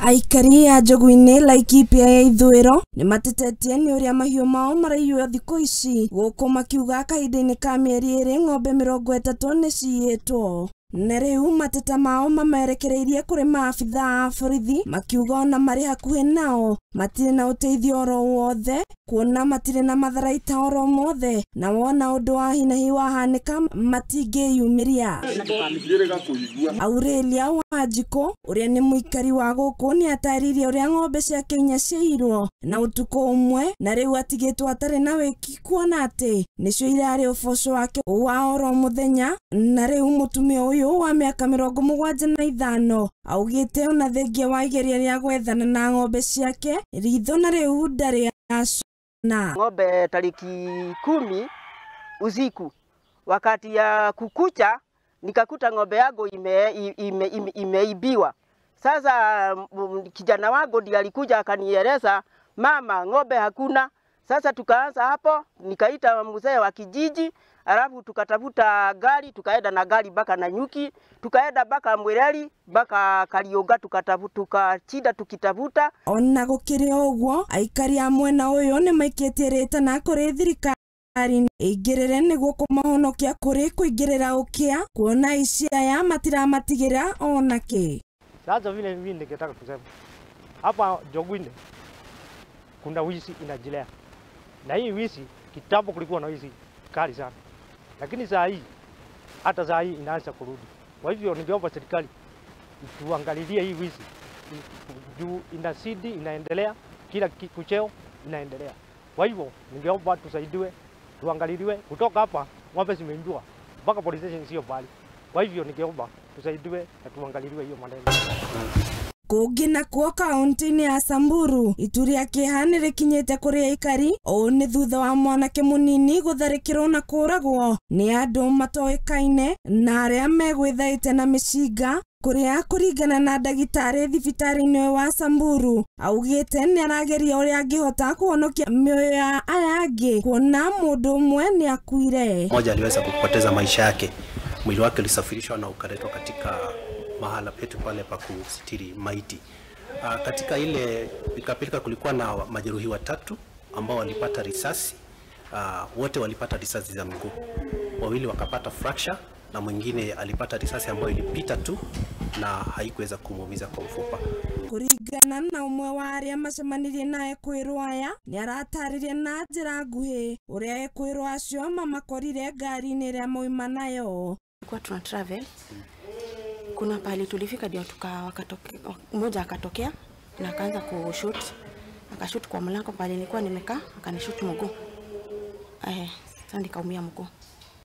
Aikari a Njogu-inĩ Laikipia ya ithũĩro nĩ matetetie nĩ ũrĩa mahiũ mao maraiywo thikũ ici, gũkũ makiuga kahinda-inĩ ka mĩeri ĩrĩ ng'ombe 30 nĩ ciyĩtwo. Na rĩu mateta mao mamerekereirie kũrĩ maabitha a borithi, makiuga ona marĩ hakuhĩ nao matirĩ na ũteithio oro wothe, kuona matirĩ na matharaita oro mothe, na wona ũndũ wa hinahi wahanĩka matingĩyumĩria. Aurelia Wanjikũ ũrĩa nĩ mũikari wa gũkũ nĩ ataririe ũrĩa ng'ombe ciake 4 ciairwo na ũtukũ ũmwe, na rĩu atigĩtwo atarĩ na wĩki, kuona atĩ nĩcio irarĩ ũboco wake wa oro mũthenya. Na rĩu mũtumia ũyũ wa mĩaka 75 augĩte ona thengia wa igeria rĩa gwethana na ng'ombe ciake ritho na rĩu ndarĩ acona. Ng'ombe tariki 10 usiku wakati ya kukucha nikakuta ng'ombe yangu imeibiwa. Sasa kijana wangu ndiye alikuja akanieleza, mama, ng'ombe hakuna. Sasa tukaanza hapo, nikaita mzee wa kijiji, alafu tukatafuta gari, tukaenda na gari baka Nanyuki, tukaenda baka Mwireri, baka Karioga, tukachida tukitafuta. Ona gũkĩrĩ ũguo, aikari a mwena ũyũ nĩ maikĩtie rĩtana kũrĩ thirikari ĩingĩrĩre nĩguo kũmahonokia kũrĩ kũingĩrĩra ũkĩa, kuona ici aya matiramatigĩra ona kĩ. Sasa vile mimi ningetaka kusema hapa Njogu-inĩ kuna wizi inajilea, na hii wizi kitambo kulikuwa na wizi kali sana, lakini saa hii hata saa hii inaanza kurudi. Kwa hivyo ningeomba serikali tuangalilie hii wizi juu inazidi, inaendelea kila kucheo inaendelea. Kwa hivyo ningeomba tusaidiwe, tuangaliliwe kutoka hapa ng'ombe zimeibiwa mpaka police station sio mbali. Kwa hivyo ningeomba tusaidiwe na tuangaliliwe hiyo maneno. Kũngĩ nakuo kaunti-inĩ ya Samburu itu rĩa kĩeha nĩ rĩkinyĩte kũrĩ aikari, ũũ nĩ thutha wa mwanake mũnini gũtharĩkĩrwo na kũragwo nĩ andũ matoĩkaine na arĩa megwĩthaĩte na mĩcinga, kũrĩa kũringana na ndagĩtarĩ thibitarĩ-inĩ wa Samburu augĩte nĩ arageria ũrĩa angĩhota kũhonokia mĩoyo ya aya angĩ, kuona mũndũ ũmwe nĩ akuire. Mmoja aliweza kupoteza maisha yake, mwili wake ulisafirishwa na ukaletwa katika mahala petu pale pa kusitiri maiti. Katika ile pilika kulikuwa na majeruhi 3 ambao walipata risasi. Wote walipata risasi za mguu, 2 wakapata fracture na mwingine alipata risasi ambayo ilipita tu na haikuweza kumuumiza kwa mfupa. Kũringana na ũmwe wa arĩa macemanirie na ekwĩrwo aya nĩ arataririe na njĩra nguhĩ ũrĩa ekwĩrwo acio mamakorire ngari-inĩ ĩrĩa moima nayo. Kwa tuna travel, kuna pahali tulifika ndio mmoja akatokea na akaanza kushoot, akashoot kwa mlango pale nilikuwa nimekaa, akanishoot mguu. Sasa nikaumia mguu.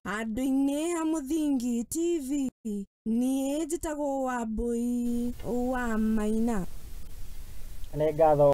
Andũ-inĩ ha Mũthingi TV niĩ njĩtagwo Wambui wa Maina. Nĩ ngatho